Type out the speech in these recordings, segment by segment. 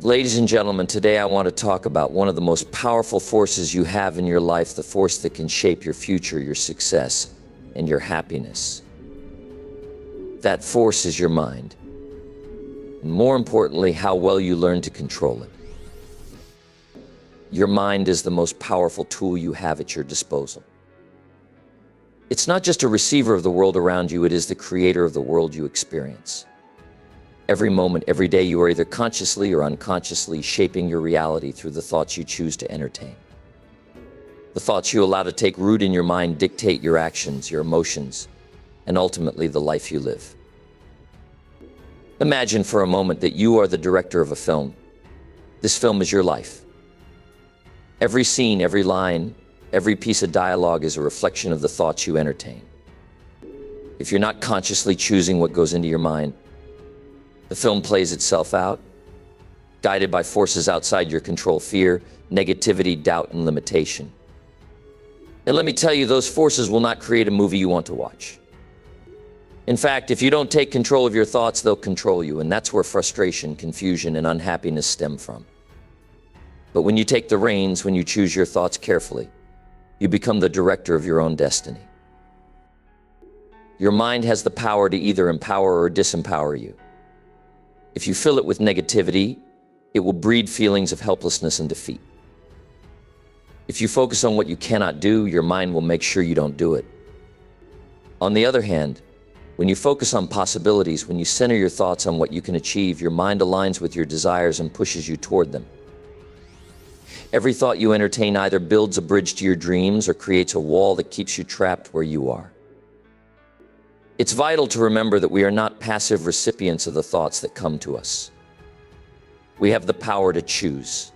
Ladies and gentlemen, today I want to talk about one of the most powerful forces you have in your life, the force that can shape your future, your success, and your happiness. That force is your mind. And more importantly, how well you learn to control it. Your mind is the most powerful tool you have at your disposal. It's not just a receiver of the world around you, it is the creator of the world you experience. Every moment, every day, you are either consciously or unconsciously shaping your reality through the thoughts you choose to entertain. The thoughts you allow to take root in your mind dictate your actions, your emotions, and ultimately the life you live. Imagine for a moment that you are the director of a film. This film is your life. Every scene, every line, every piece of dialogue is a reflection of the thoughts you entertain. If you're not consciously choosing what goes into your mind, the film plays itself out, guided by forces outside your control: fear, negativity, doubt, and limitation. And let me tell you, those forces will not create a movie you want to watch. In fact, if you don't take control of your thoughts, they'll control you, and that's where frustration, confusion, and unhappiness stem from. But when you take the reins, when you choose your thoughts carefully, you become the director of your own destiny. Your mind has the power to either empower or disempower you. If you fill it with negativity, it will breed feelings of helplessness and defeat. If you focus on what you cannot do, your mind will make sure you don't do it. On the other hand, when you focus on possibilities, when you center your thoughts on what you can achieve, your mind aligns with your desires and pushes you toward them. Every thought you entertain either builds a bridge to your dreams or creates a wall that keeps you trapped where you are. It's vital to remember that we are not passive recipients of the thoughts that come to us. We have the power to choose.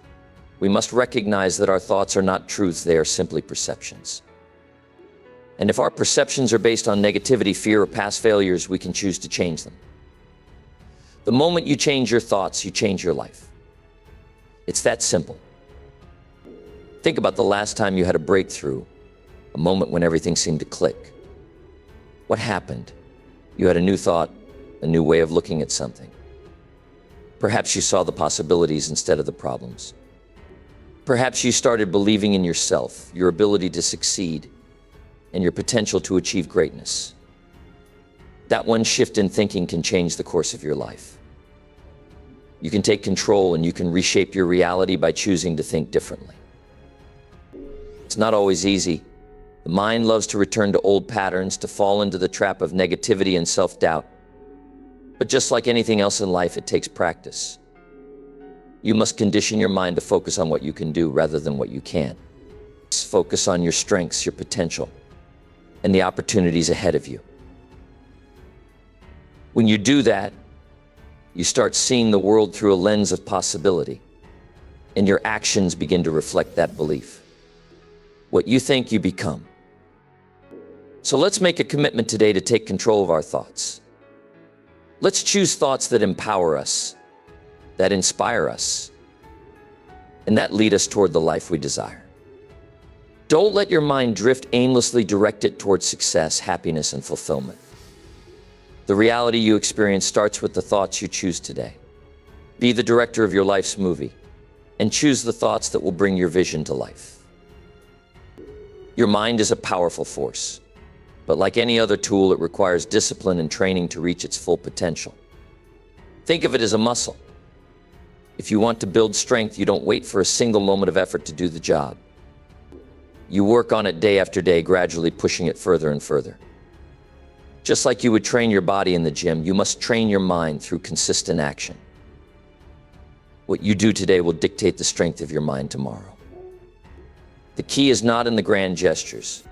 We must recognize that our thoughts are not truths, they are simply perceptions. And if our perceptions are based on negativity, fear, or past failures, we can choose to change them. The moment you change your thoughts, you change your life. It's that simple. Think about the last time you had a breakthrough, a moment when everything seemed to click. What happened? You had a new thought, a new way of looking at something. Perhaps you saw the possibilities instead of the problems. Perhaps you started believing in yourself, your ability to succeed, and your potential to achieve greatness. That one shift in thinking can change the course of your life. You can take control and you can reshape your reality by choosing to think differently. It's not always easy. The mind loves to return to old patterns, to fall into the trap of negativity and self-doubt. But just like anything else in life, it takes practice. You must condition your mind to focus on what you can do rather than what you can't. Focus on your strengths, your potential, and the opportunities ahead of you. When you do that, you start seeing the world through a lens of possibility, and your actions begin to reflect that belief. What you think, you become. So let's make a commitment today to take control of our thoughts. Let's choose thoughts that empower us, that inspire us, and that lead us toward the life we desire. Don't let your mind drift aimlessly. Direct it towards success, happiness, and fulfillment. The reality you experience starts with the thoughts you choose today. Be the director of your life's movie, and choose the thoughts that will bring your vision to life. Your mind is a powerful force, but like any other tool, it requires discipline and training to reach its full potential. Think of it as a muscle. If you want to build strength, you don't wait for a single moment of effort to do the job. You work on it day after day, gradually pushing it further and further. Just like you would train your body in the gym, you must train your mind through consistent action. What you do today will dictate the strength of your mind tomorrow. The key is not in the grand gestures,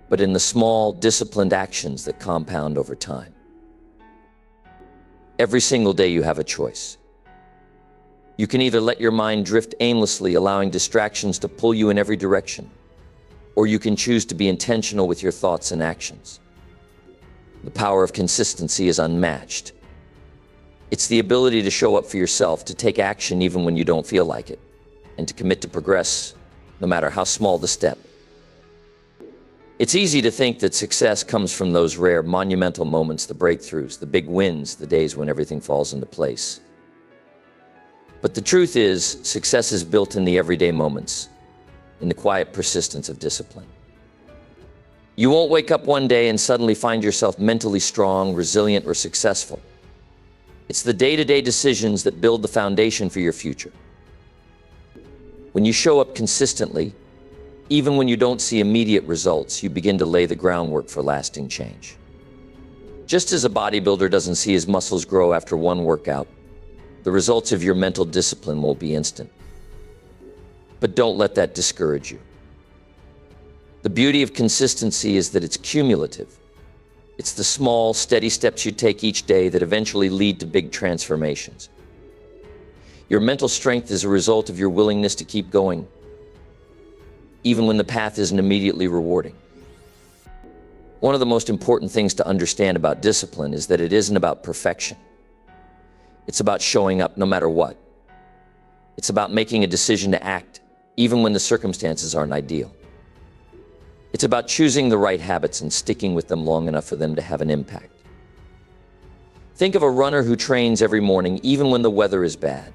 but in the small, disciplined actions that compound over time. Every single day you have a choice. You can either let your mind drift aimlessly, allowing distractions to pull you in every direction, or you can choose to be intentional with your thoughts and actions. The power of consistency is unmatched. It's the ability to show up for yourself, to take action even when you don't feel like it, and to commit to progress, no matter how small the step. It's easy to think that success comes from those rare, monumental moments, the breakthroughs, the big wins, the days when everything falls into place. But the truth is, success is built in the everyday moments, in the quiet persistence of discipline. You won't wake up one day and suddenly find yourself mentally strong, resilient, or successful. It's the day-to-day decisions that build the foundation for your future. When you show up consistently, even when you don't see immediate results, you begin to lay the groundwork for lasting change. Just as a bodybuilder doesn't see his muscles grow after one workout, the results of your mental discipline won't be instant. But don't let that discourage you. The beauty of consistency is that it's cumulative. It's the small, steady steps you take each day that eventually lead to big transformations. Your mental strength is a result of your willingness to keep going, even when the path isn't immediately rewarding. One of the most important things to understand about discipline is that it isn't about perfection. It's about showing up no matter what. It's about making a decision to act, even when the circumstances aren't ideal. It's about choosing the right habits and sticking with them long enough for them to have an impact. Think of a runner who trains every morning, even when the weather is bad.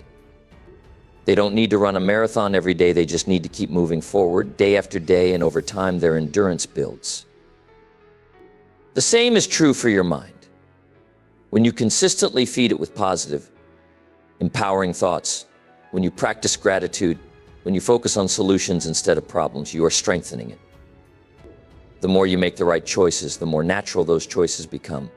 They don't need to run a marathon every day, they just need to keep moving forward, day after day, and over time their endurance builds. The same is true for your mind. When you consistently feed it with positive, empowering thoughts, when you practice gratitude, when you focus on solutions instead of problems, you are strengthening it. The more you make the right choices, the more natural those choices become.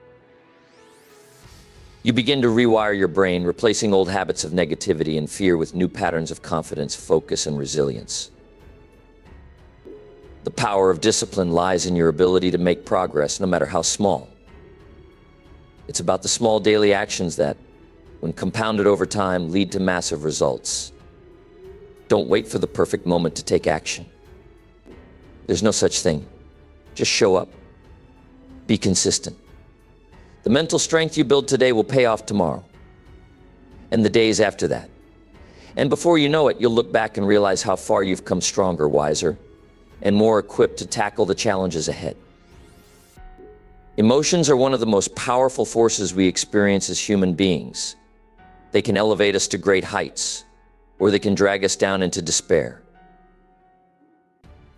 You begin to rewire your brain, replacing old habits of negativity and fear with new patterns of confidence, focus, and resilience. The power of discipline lies in your ability to make progress, no matter how small. It's about the small daily actions that, when compounded over time, lead to massive results. Don't wait for the perfect moment to take action. There's no such thing. Just show up. Be consistent. The mental strength you build today will pay off tomorrow, and the days after that. And before you know it, you'll look back and realize how far you've come stronger, wiser, and more equipped to tackle the challenges ahead. Emotions are one of the most powerful forces we experience as human beings. They can elevate us to great heights, or they can drag us down into despair.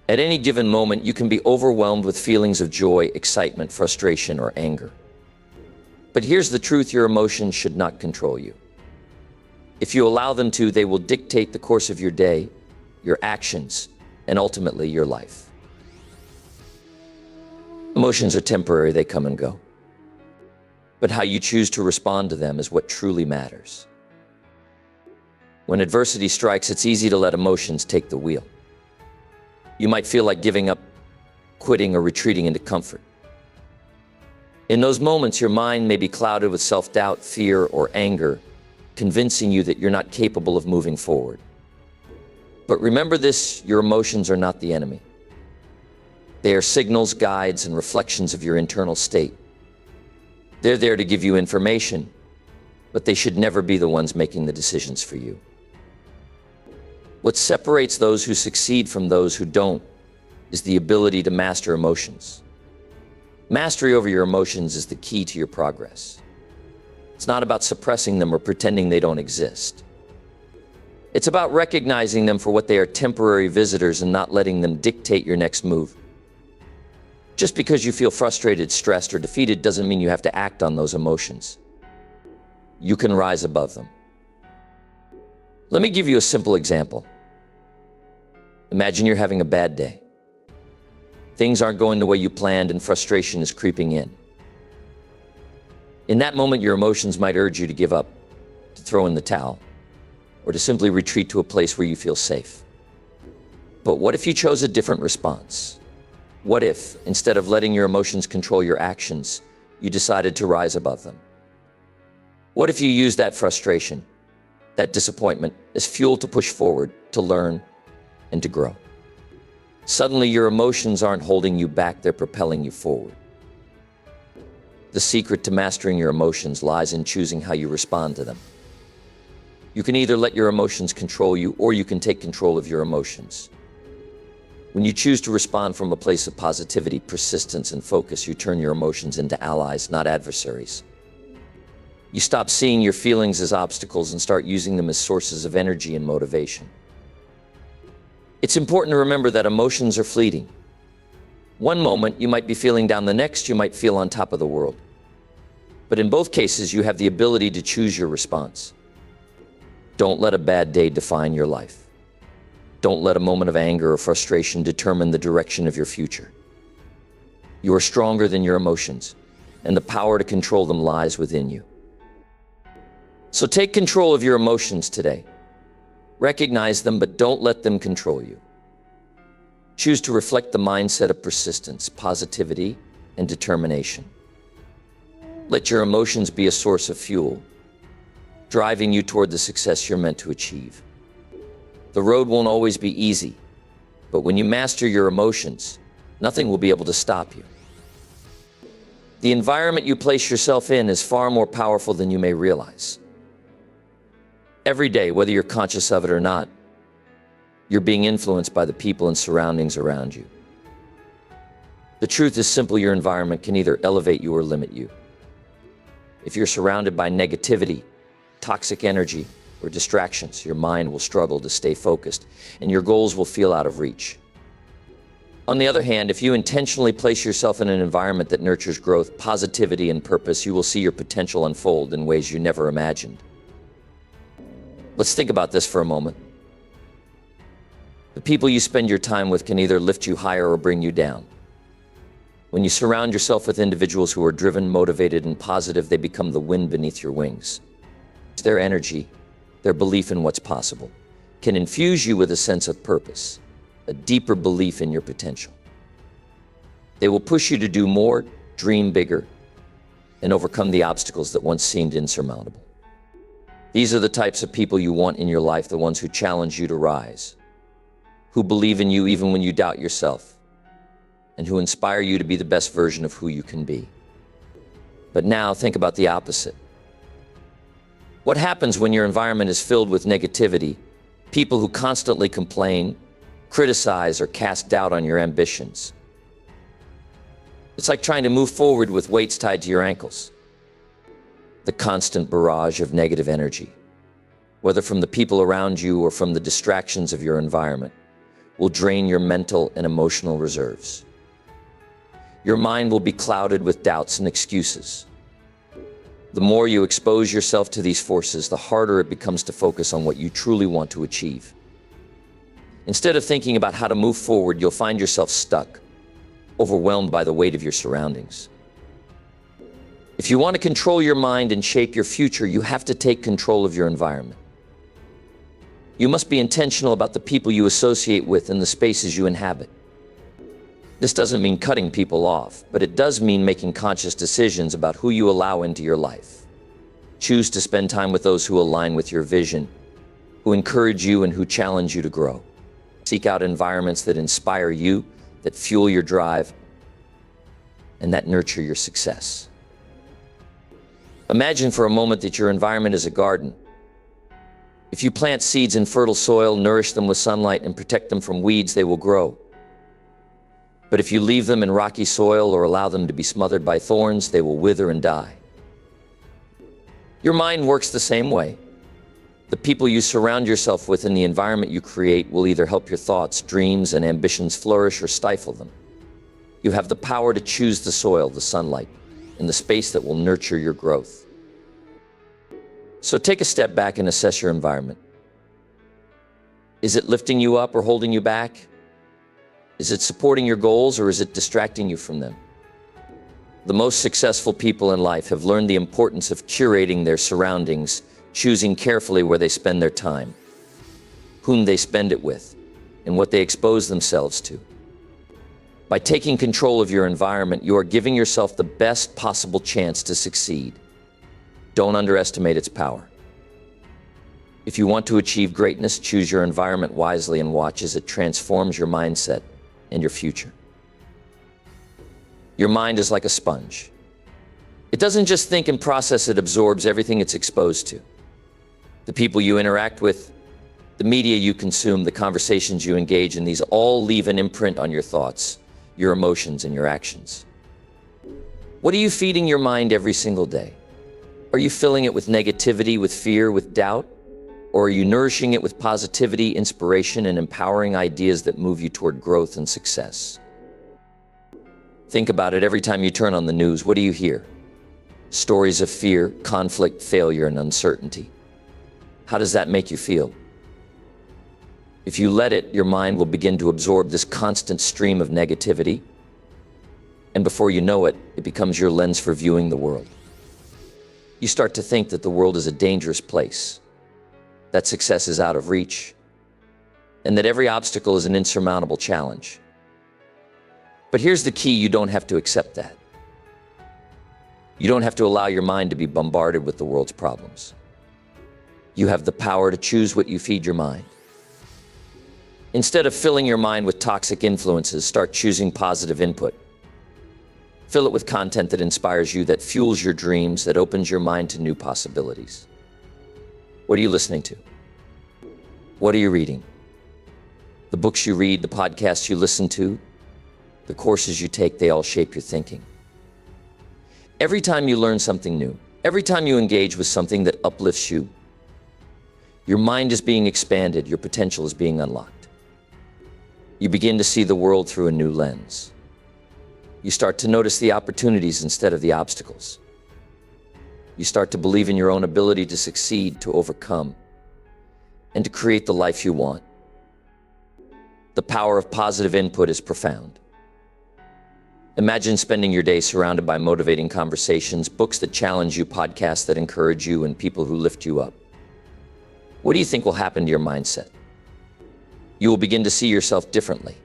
At any given moment, you can be overwhelmed with feelings of joy, excitement, frustration, or anger. But here's the truth: your emotions should not control you. If you allow them to, they will dictate the course of your day, your actions, and ultimately your life. Emotions are temporary, they come and go. But how you choose to respond to them is what truly matters. When adversity strikes, it's easy to let emotions take the wheel. You might feel like giving up, quitting, or retreating into comfort. In those moments, your mind may be clouded with self-doubt, fear, or anger, convincing you that you're not capable of moving forward. But remember this: your emotions are not the enemy. They are signals, guides, and reflections of your internal state. They're there to give you information, but they should never be the ones making the decisions for you. What separates those who succeed from those who don't is the ability to master emotions. Mastery over your emotions is the key to your progress. It's not about suppressing them or pretending they don't exist. It's about recognizing them for what they are: temporary visitors, and not letting them dictate your next move. Just because you feel frustrated, stressed, or defeated doesn't mean you have to act on those emotions. You can rise above them. Let me give you a simple example. Imagine you're having a bad day. Things aren't going the way you planned, and frustration is creeping in. In that moment, your emotions might urge you to give up, to throw in the towel, or to simply retreat to a place where you feel safe. But what if you chose a different response? What if, instead of letting your emotions control your actions, you decided to rise above them? What if you used that frustration, that disappointment, as fuel to push forward, to learn, and to grow? Suddenly, your emotions aren't holding you back, they're propelling you forward. The secret to mastering your emotions lies in choosing how you respond to them. You can either let your emotions control you, or you can take control of your emotions. When you choose to respond from a place of positivity, persistence, and focus, you turn your emotions into allies, not adversaries. You stop seeing your feelings as obstacles and start using them as sources of energy and motivation. It's important to remember that emotions are fleeting. One moment you might be feeling down, the next you might feel on top of the world. But in both cases, you have the ability to choose your response. Don't let a bad day define your life. Don't let a moment of anger or frustration determine the direction of your future. You are stronger than your emotions, and the power to control them lies within you. So take control of your emotions today. Recognize them, but don't let them control you. Choose to reflect the mindset of persistence, positivity, and determination. Let your emotions be a source of fuel, driving you toward the success you're meant to achieve. The road won't always be easy, but when you master your emotions, nothing will be able to stop you. The environment you place yourself in is far more powerful than you may realize. Every day, whether you're conscious of it or not, you're being influenced by the people and surroundings around you. The truth is simple: your environment can either elevate you or limit you. If you're surrounded by negativity, toxic energy, or distractions, your mind will struggle to stay focused, and your goals will feel out of reach. On the other hand, if you intentionally place yourself in an environment that nurtures growth, positivity, and purpose, you will see your potential unfold in ways you never imagined. Let's think about this for a moment. The people you spend your time with can either lift you higher or bring you down. When you surround yourself with individuals who are driven, motivated, and positive, they become the wind beneath your wings. Their energy, their belief in what's possible, can infuse you with a sense of purpose, a deeper belief in your potential. They will push you to do more, dream bigger, and overcome the obstacles that once seemed insurmountable. These are the types of people you want in your life, the ones who challenge you to rise, who believe in you even when you doubt yourself, and who inspire you to be the best version of who you can be. But now think about the opposite. What happens when your environment is filled with negativity, people who constantly complain, criticize, or cast doubt on your ambitions? It's like trying to move forward with weights tied to your ankles. The constant barrage of negative energy, whether from the people around you or from the distractions of your environment, will drain your mental and emotional reserves. Your mind will be clouded with doubts and excuses. The more you expose yourself to these forces, the harder it becomes to focus on what you truly want to achieve. Instead of thinking about how to move forward, you'll find yourself stuck, overwhelmed by the weight of your surroundings. If you want to control your mind and shape your future, you have to take control of your environment. You must be intentional about the people you associate with and the spaces you inhabit. This doesn't mean cutting people off, but it does mean making conscious decisions about who you allow into your life. Choose to spend time with those who align with your vision, who encourage you and who challenge you to grow. Seek out environments that inspire you, that fuel your drive, and that nurture your success. Imagine for a moment that your environment is a garden. If you plant seeds in fertile soil, nourish them with sunlight, and protect them from weeds, they will grow. But if you leave them in rocky soil or allow them to be smothered by thorns, they will wither and die. Your mind works the same way. The people you surround yourself with and the environment you create will either help your thoughts, dreams, and ambitions flourish or stifle them. You have the power to choose the soil, the sunlight, and the space that will nurture your growth. So take a step back and assess your environment. Is it lifting you up or holding you back? Is it supporting your goals or is it distracting you from them? The most successful people in life have learned the importance of curating their surroundings, choosing carefully where they spend their time, whom they spend it with, and what they expose themselves to. By taking control of your environment, you are giving yourself the best possible chance to succeed. Don't underestimate its power. If you want to achieve greatness, choose your environment wisely and watch as it transforms your mindset and your future. Your mind is like a sponge. It doesn't just think and process, it absorbs everything it's exposed to. The people you interact with, the media you consume, the conversations you engage in, these all leave an imprint on your thoughts, your emotions, and your actions. What are you feeding your mind every single day? Are you filling it with negativity, with fear, with doubt? Or are you nourishing it with positivity, inspiration, and empowering ideas that move you toward growth and success? Think about it. Every time you turn on the news, what do you hear? Stories of fear, conflict, failure, and uncertainty. How does that make you feel? If you let it, your mind will begin to absorb this constant stream of negativity, and before you know it, it becomes your lens for viewing the world. You start to think that the world is a dangerous place, that success is out of reach, and that every obstacle is an insurmountable challenge. But here's the key: you don't have to accept that. You don't have to allow your mind to be bombarded with the world's problems. You have the power to choose what you feed your mind. Instead of filling your mind with toxic influences, start choosing positive input. Fill it with content that inspires you, that fuels your dreams, that opens your mind to new possibilities. What are you listening to? What are you reading? The books you read, the podcasts you listen to, the courses you take, they all shape your thinking. Every time you learn something new, every time you engage with something that uplifts you, your mind is being expanded, your potential is being unlocked. You begin to see the world through a new lens. You start to notice the opportunities instead of the obstacles. You start to believe in your own ability to succeed, to overcome, and to create the life you want. The power of positive input is profound. Imagine spending your day surrounded by motivating conversations, books that challenge you, podcasts that encourage you, and people who lift you up. What do you think will happen to your mindset? You will begin to see yourself differently.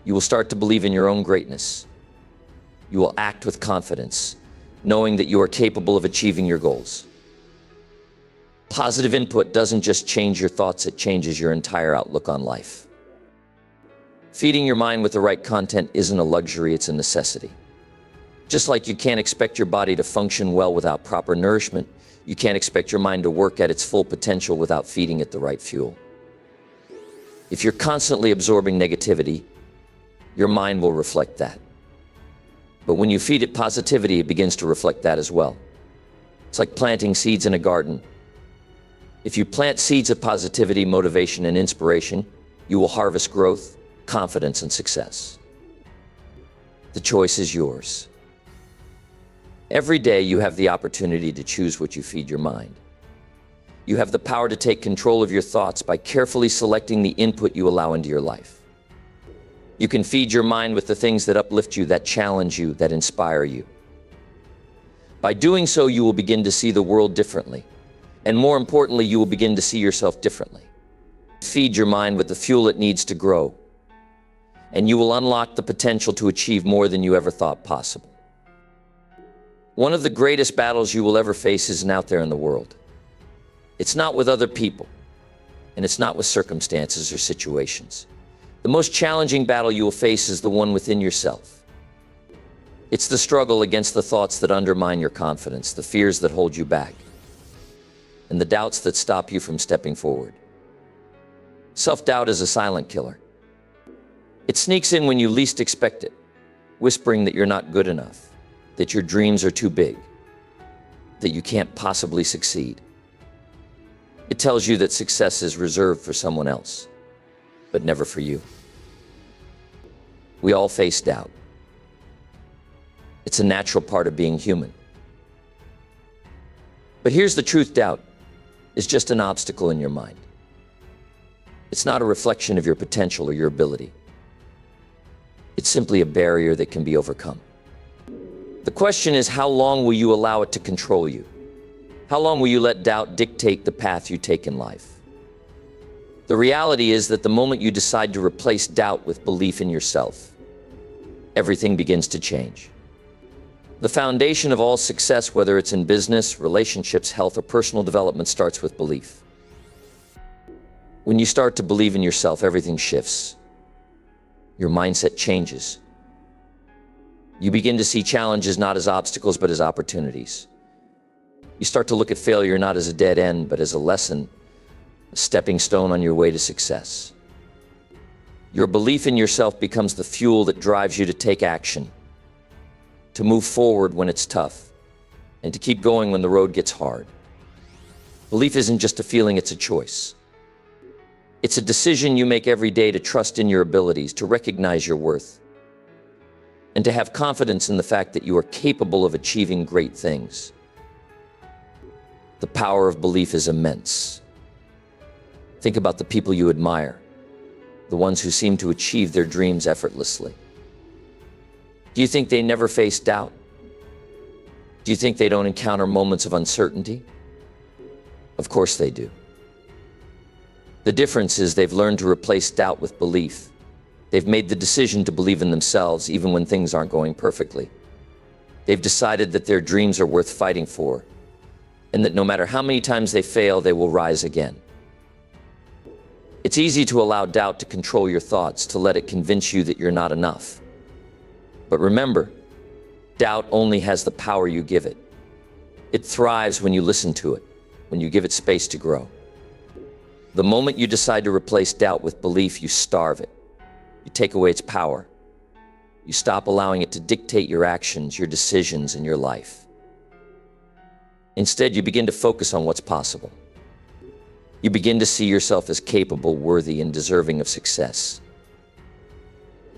You will start to believe in your own greatness. You will act with confidence, knowing that you are capable of achieving your goals. Positive input doesn't just change your thoughts, it changes your entire outlook on life. Feeding your mind with the right content isn't a luxury, it's a necessity. Just like you can't expect your body to function well without proper nourishment, you can't expect your mind to work at its full potential without feeding it the right fuel. If you're constantly absorbing negativity, your mind will reflect that. But when you feed it positivity, it begins to reflect that as well. It's like planting seeds in a garden. If you plant seeds of positivity, motivation, and inspiration, you will harvest growth, confidence, and success. The choice is yours. Every day you have the opportunity to choose what you feed your mind. You have the power to take control of your thoughts by carefully selecting the input you allow into your life. You can feed your mind with the things that uplift you, that challenge you, that inspire you. By doing so, you will begin to see the world differently. And more importantly, you will begin to see yourself differently. Feed your mind with the fuel it needs to grow, and you will unlock the potential to achieve more than you ever thought possible. One of the greatest battles you will ever face isn't out there in the world. It's not with other people, and it's not with circumstances or situations. The most challenging battle you will face is the one within yourself. It's the struggle against the thoughts that undermine your confidence, the fears that hold you back, and the doubts that stop you from stepping forward. Self-doubt is a silent killer. It sneaks in when you least expect it, whispering that you're not good enough, that your dreams are too big, that you can't possibly succeed. It tells you that success is reserved for someone else, but never for you. We all face doubt. It's a natural part of being human. But here's the truth: doubt is just an obstacle in your mind. It's not a reflection of your potential or your ability. It's simply a barrier that can be overcome. The question is, how long will you allow it to control you? How long will you let doubt dictate the path you take in life? The reality is that the moment you decide to replace doubt with belief in yourself, everything begins to change. The foundation of all success, whether it's in business, relationships, health, or personal development, starts with belief. When you start to believe in yourself, everything shifts. Your mindset changes. You begin to see challenges not as obstacles, but as opportunities. You start to look at failure not as a dead end, but as a lesson, a stepping stone on your way to success. Your belief in yourself becomes the fuel that drives you to take action, to move forward when it's tough, and to keep going when the road gets hard. Belief isn't just a feeling, it's a choice. It's a decision you make every day to trust in your abilities, to recognize your worth, and to have confidence in the fact that you are capable of achieving great things. The power of belief is immense. Think about the people you admire, the ones who seem to achieve their dreams effortlessly. Do you think they never face doubt? Do you think they don't encounter moments of uncertainty? Of course they do. The difference is they've learned to replace doubt with belief. They've made the decision to believe in themselves even when things aren't going perfectly. They've decided that their dreams are worth fighting for, and that no matter how many times they fail, they will rise again. It's easy to allow doubt to control your thoughts, to let it convince you that you're not enough. But remember, doubt only has the power you give it. It thrives when you listen to it, when you give it space to grow. The moment you decide to replace doubt with belief, you starve it. You take away its power. You stop allowing it to dictate your actions, your decisions, and your life. Instead, you begin to focus on what's possible. You begin to see yourself as capable, worthy, and deserving of success.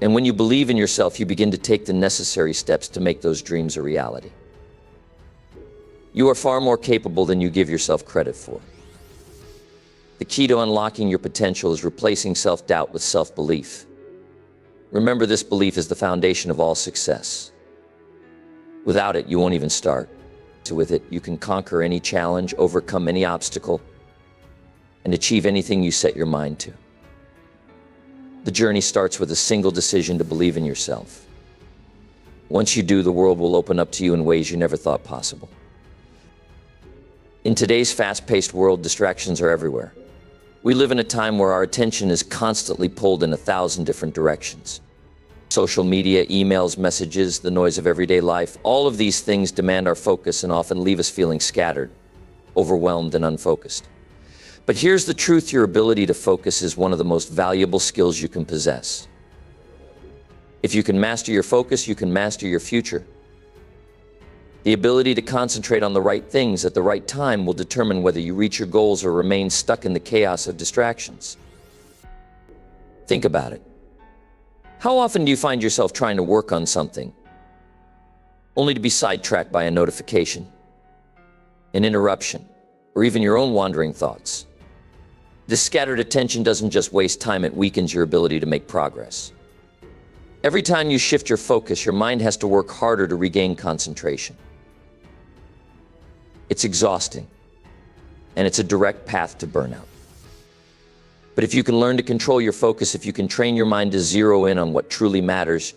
And when you believe in yourself, you begin to take the necessary steps to make those dreams a reality. You are far more capable than you give yourself credit for. The key to unlocking your potential is replacing self-doubt with self-belief. Remember, this belief is the foundation of all success. Without it, you won't even start. So with it, you can conquer any challenge, overcome any obstacle, and achieve anything you set your mind to. The journey starts with a single decision to believe in yourself. Once you do, the world will open up to you in ways you never thought possible. In today's fast-paced world, distractions are everywhere. We live in a time where our attention is constantly pulled in 1,000 different directions. Social media, emails, messages, the noise of everyday life, all of these things demand our focus and often leave us feeling scattered, overwhelmed, and unfocused. But here's the truth: your ability to focus is one of the most valuable skills you can possess. If you can master your focus, you can master your future. The ability to concentrate on the right things at the right time will determine whether you reach your goals or remain stuck in the chaos of distractions. Think about it. How often do you find yourself trying to work on something, only to be sidetracked by a notification, an interruption, or even your own wandering thoughts? This scattered attention doesn't just waste time, it weakens your ability to make progress. Every time you shift your focus, your mind has to work harder to regain concentration. It's exhausting, and it's a direct path to burnout. But if you can learn to control your focus, if you can train your mind to zero in on what truly matters,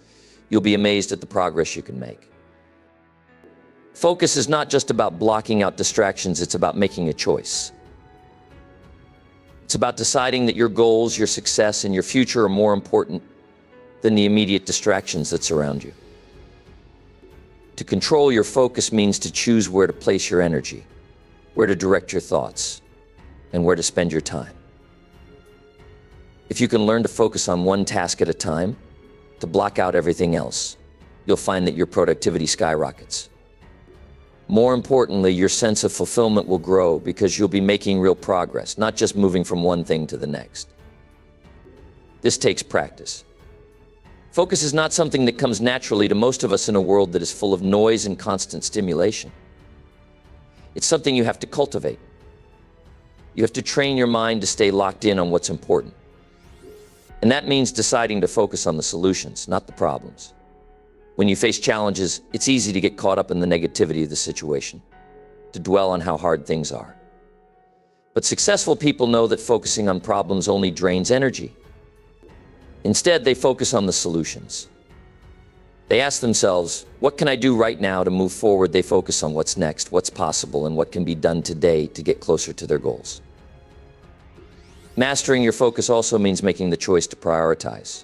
you'll be amazed at the progress you can make. Focus is not just about blocking out distractions, it's about making a choice. It's about deciding that your goals, your success, and your future are more important than the immediate distractions that surround you. To control your focus means to choose where to place your energy, where to direct your thoughts, and where to spend your time. If you can learn to focus on one task at a time, to block out everything else, you'll find that your productivity skyrockets. More importantly, your sense of fulfillment will grow because you'll be making real progress, not just moving from one thing to the next. This takes practice. Focus is not something that comes naturally to most of us in a world that is full of noise and constant stimulation. It's something you have to cultivate. You have to train your mind to stay locked in on what's important. And that means deciding to focus on the solutions, not the problems. When you face challenges, it's easy to get caught up in the negativity of the situation, to dwell on how hard things are. But successful people know that focusing on problems only drains energy. Instead, they focus on the solutions. They ask themselves, what can I do right now to move forward? They focus on what's next, what's possible, and what can be done today to get closer to their goals. Mastering your focus also means making the choice to prioritize.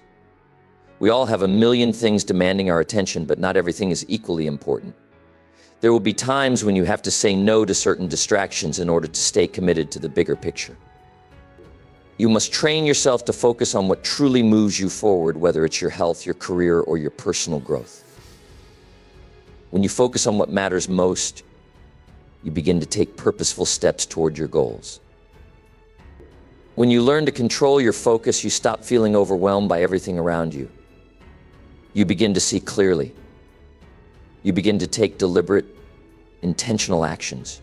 We all have a million things demanding our attention, but not everything is equally important. There will be times when you have to say no to certain distractions in order to stay committed to the bigger picture. You must train yourself to focus on what truly moves you forward, whether it's your health, your career, or your personal growth. When you focus on what matters most, you begin to take purposeful steps toward your goals. When you learn to control your focus, you stop feeling overwhelmed by everything around you. You begin to see clearly. You begin to take deliberate, intentional actions.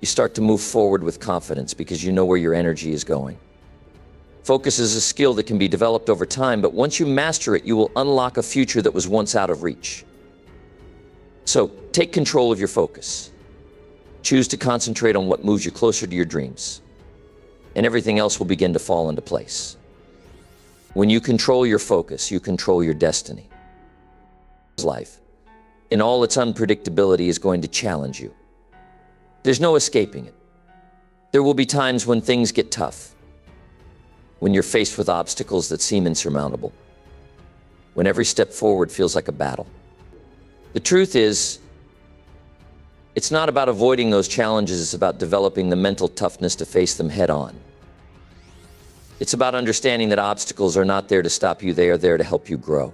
You start to move forward with confidence because you know where your energy is going. Focus is a skill that can be developed over time, but once you master it, you will unlock a future that was once out of reach. So take control of your focus. Choose to concentrate on what moves you closer to your dreams, and everything else will begin to fall into place. When you control your focus, you control your destiny. Life, in all its unpredictability, is going to challenge you. There's no escaping it. There will be times when things get tough, when you're faced with obstacles that seem insurmountable, when every step forward feels like a battle. The truth is, it's not about avoiding those challenges, it's about developing the mental toughness to face them head on. It's about understanding that obstacles are not there to stop you, they are there to help you grow.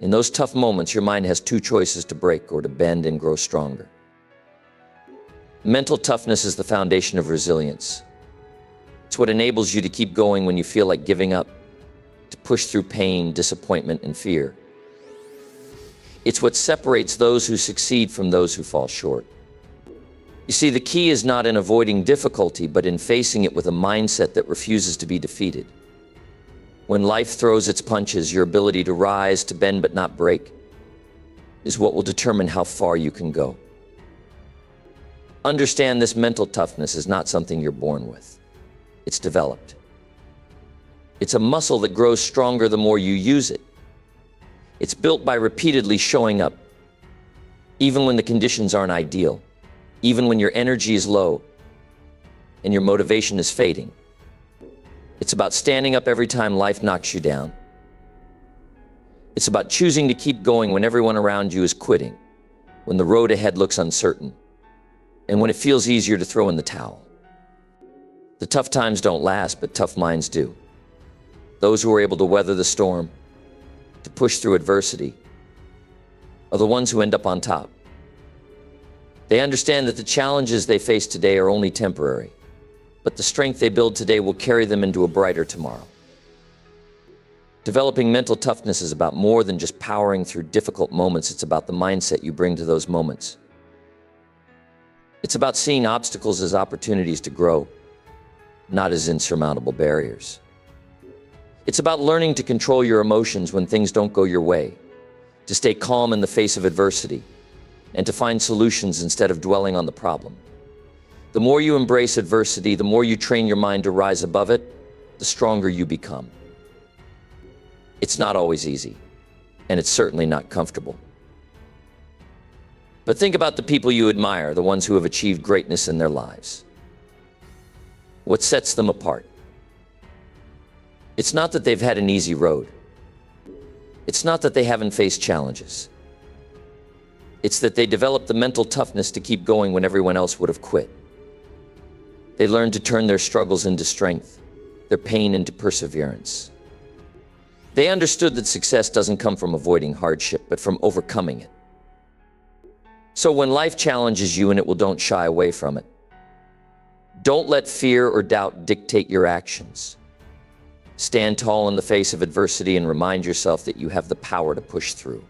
In those tough moments, your mind has two choices: to break or to bend and grow stronger. Mental toughness is the foundation of resilience. It's what enables you to keep going when you feel like giving up, to push through pain, disappointment, and fear. It's what separates those who succeed from those who fall short. You see, the key is not in avoiding difficulty, but in facing it with a mindset that refuses to be defeated. When life throws its punches, your ability to rise, to bend but not break, is what will determine how far you can go. Understand this: mental toughness is not something you're born with. It's developed. It's a muscle that grows stronger the more you use it. It's built by repeatedly showing up, even when the conditions aren't ideal, even when your energy is low and your motivation is fading. It's about standing up every time life knocks you down. It's about choosing to keep going when everyone around you is quitting, when the road ahead looks uncertain, and when it feels easier to throw in the towel. The tough times don't last, but tough minds do. Those who are able to weather the storm, to push through adversity, are the ones who end up on top. They understand that the challenges they face today are only temporary, but the strength they build today will carry them into a brighter tomorrow. Developing mental toughness is about more than just powering through difficult moments. It's about the mindset you bring to those moments. It's about seeing obstacles as opportunities to grow, not as insurmountable barriers. It's about learning to control your emotions when things don't go your way, to stay calm in the face of adversity, and to find solutions instead of dwelling on the problem. The more you embrace adversity, the more you train your mind to rise above it, the stronger you become. It's not always easy, and it's certainly not comfortable. But think about the people you admire, the ones who have achieved greatness in their lives. What sets them apart? It's not that they've had an easy road. It's not that they haven't faced challenges. It's that they developed the mental toughness to keep going when everyone else would have quit. They learned to turn their struggles into strength, their pain into perseverance. They understood that success doesn't come from avoiding hardship, but from overcoming it. So when life challenges you, and it will, don't shy away from it. Don't let fear or doubt dictate your actions. Stand tall in the face of adversity and remind yourself that you have the power to push through.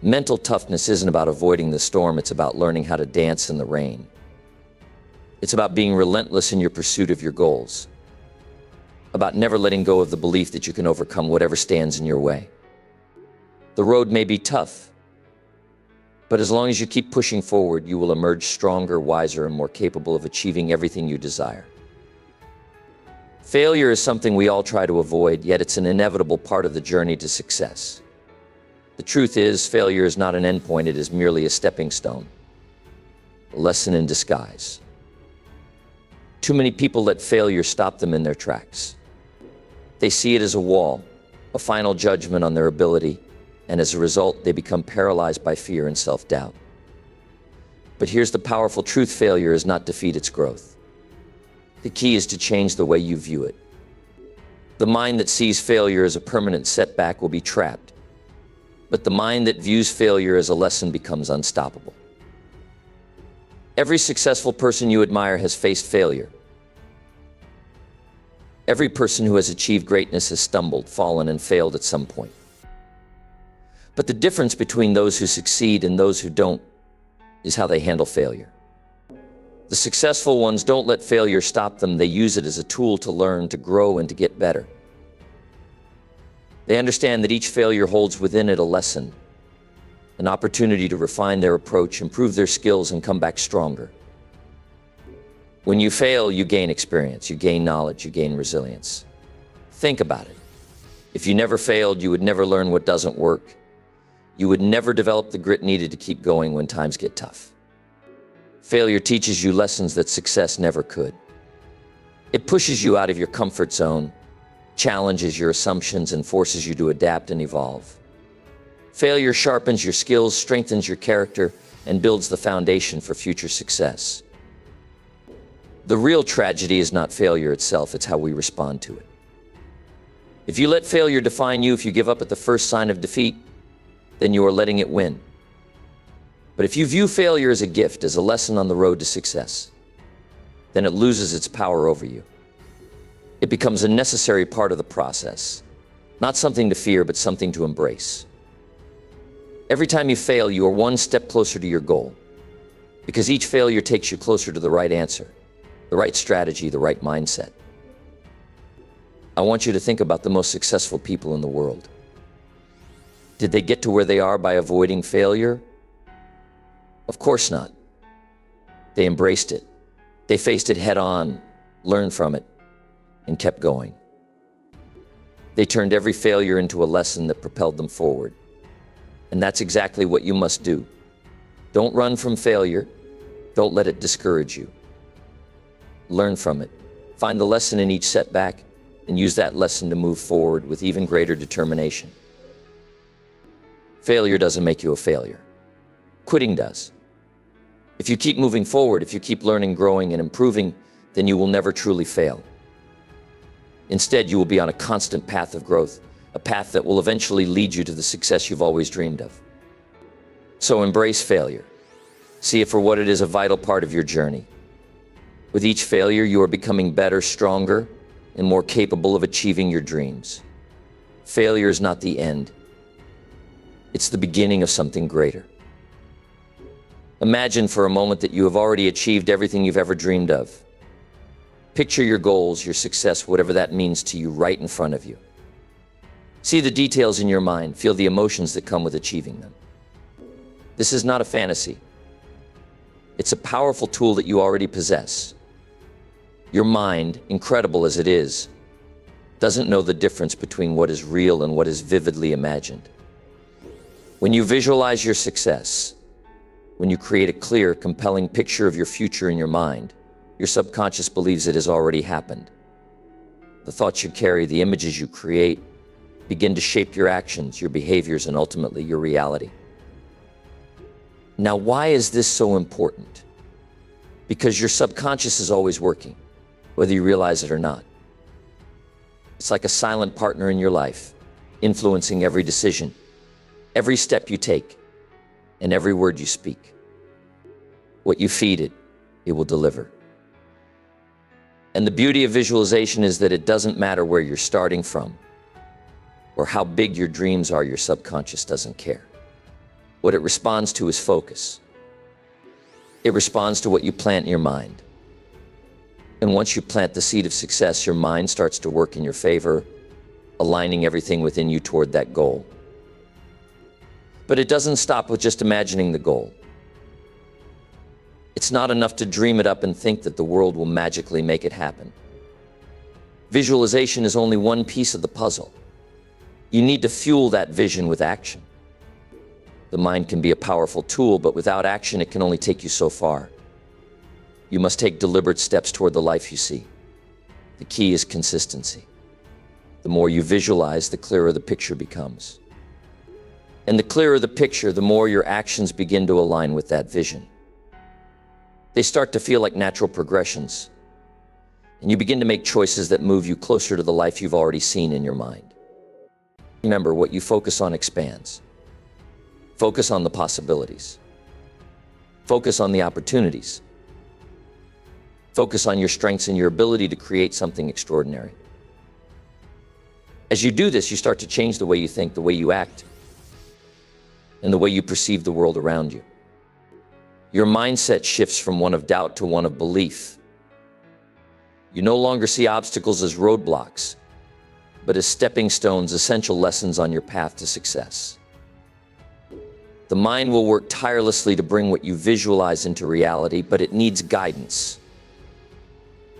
Mental toughness isn't about avoiding the storm, it's about learning how to dance in the rain. It's about being relentless in your pursuit of your goals. About never letting go of the belief that you can overcome whatever stands in your way. The road may be tough, but as long as you keep pushing forward, you will emerge stronger, wiser, and more capable of achieving everything you desire. Failure is something we all try to avoid, yet it's an inevitable part of the journey to success. The truth is, failure is not an endpoint, it is merely a stepping stone, a lesson in disguise. Too many people let failure stop them in their tracks. They see it as a wall, a final judgment on their ability, and as a result, they become paralyzed by fear and self-doubt. But here's the powerful truth: failure is not defeat, it's growth. The key is to change the way you view it. The mind that sees failure as a permanent setback will be trapped, but the mind that views failure as a lesson becomes unstoppable. Every successful person you admire has faced failure. Every person who has achieved greatness has stumbled, fallen, and failed at some point. But the difference between those who succeed and those who don't is how they handle failure. The successful ones don't let failure stop them. They use it as a tool to learn, to grow, and to get better. They understand that each failure holds within it a lesson, an opportunity to refine their approach, improve their skills, and come back stronger. When you fail, you gain experience, you gain knowledge, you gain resilience. Think about it. If you never failed, you would never learn what doesn't work. You would never develop the grit needed to keep going when times get tough. Failure teaches you lessons that success never could. It pushes you out of your comfort zone, challenges your assumptions, and forces you to adapt and evolve. Failure sharpens your skills, strengthens your character, and builds the foundation for future success. The real tragedy is not failure itself, it's how we respond to it. If you let failure define you, if you give up at the first sign of defeat, then you are letting it win. But if you view failure as a gift, as a lesson on the road to success, then it loses its power over you. It becomes a necessary part of the process, not something to fear, but something to embrace. Every time you fail, you are one step closer to your goal, because each failure takes you closer to the right answer, the right strategy, the right mindset. I want you to think about the most successful people in the world. Did they get to where they are by avoiding failure? Of course not. They embraced it. They faced it head on, learned from it, and kept going. They turned every failure into a lesson that propelled them forward. And that's exactly what you must do. Don't run from failure. Don't let it discourage you. Learn from it. Find the lesson in each setback and use that lesson to move forward with even greater determination. Failure doesn't make you a failure. Quitting does. If you keep moving forward, if you keep learning, growing, and improving, then you will never truly fail. Instead, you will be on a constant path of growth, a path that will eventually lead you to the success you've always dreamed of. So embrace failure. See it for what it is, a vital part of your journey. With each failure, you are becoming better, stronger, and more capable of achieving your dreams. Failure is not the end. It's the beginning of something greater. Imagine for a moment that you have already achieved everything you've ever dreamed of. Picture your goals, your success, whatever that means to you, right in front of you. See the details in your mind, feel the emotions that come with achieving them. This is not a fantasy. It's a powerful tool that you already possess. Your mind, incredible as it is, doesn't know the difference between what is real and what is vividly imagined. When you visualize your success, when you create a clear, compelling picture of your future in your mind, your subconscious believes it has already happened. The thoughts you carry, the images you create, begin to shape your actions, your behaviors, and ultimately your reality. Now, why is this so important? Because your subconscious is always working, whether you realize it or not. It's like a silent partner in your life, influencing every decision, every step you take, and every word you speak. What you feed it, it will deliver. And the beauty of visualization is that it doesn't matter where you're starting from or how big your dreams are, your subconscious doesn't care. What it responds to is focus. It responds to what you plant in your mind. And once you plant the seed of success, your mind starts to work in your favor, aligning everything within you toward that goal. But it doesn't stop with just imagining the goal. It's not enough to dream it up and think that the world will magically make it happen. Visualization is only one piece of the puzzle. You need to fuel that vision with action. The mind can be a powerful tool, but without action, it can only take you so far. You must take deliberate steps toward the life you see. The key is consistency. The more you visualize, the clearer the picture becomes. And the clearer the picture, the more your actions begin to align with that vision. They start to feel like natural progressions, and you begin to make choices that move you closer to the life you've already seen in your mind. Remember, what you focus on expands. Focus on the possibilities. Focus on the opportunities. Focus on your strengths and your ability to create something extraordinary. As you do this, you start to change the way you think, the way you act, and the way you perceive the world around you. Your mindset shifts from one of doubt to one of belief. You no longer see obstacles as roadblocks, but as stepping stones, essential lessons on your path to success. The mind will work tirelessly to bring what you visualize into reality, but it needs guidance.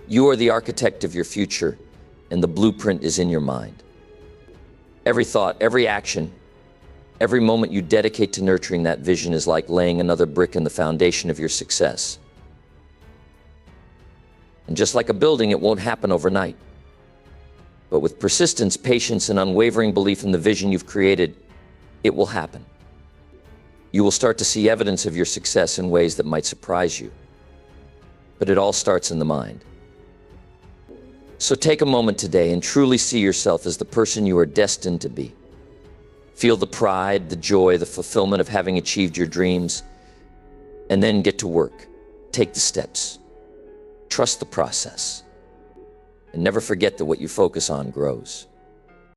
You are the architect of your future, and the blueprint is in your mind. Every thought, every action, every moment you dedicate to nurturing that vision is like laying another brick in the foundation of your success. And just like a building, it won't happen overnight. But with persistence, patience, and unwavering belief in the vision you've created, it will happen. You will start to see evidence of your success in ways that might surprise you. But it all starts in the mind. So take a moment today and truly see yourself as the person you are destined to be. Feel the pride, the joy, the fulfillment of having achieved your dreams, and then get to work. Take the steps. Trust the process. And never forget that what you focus on grows.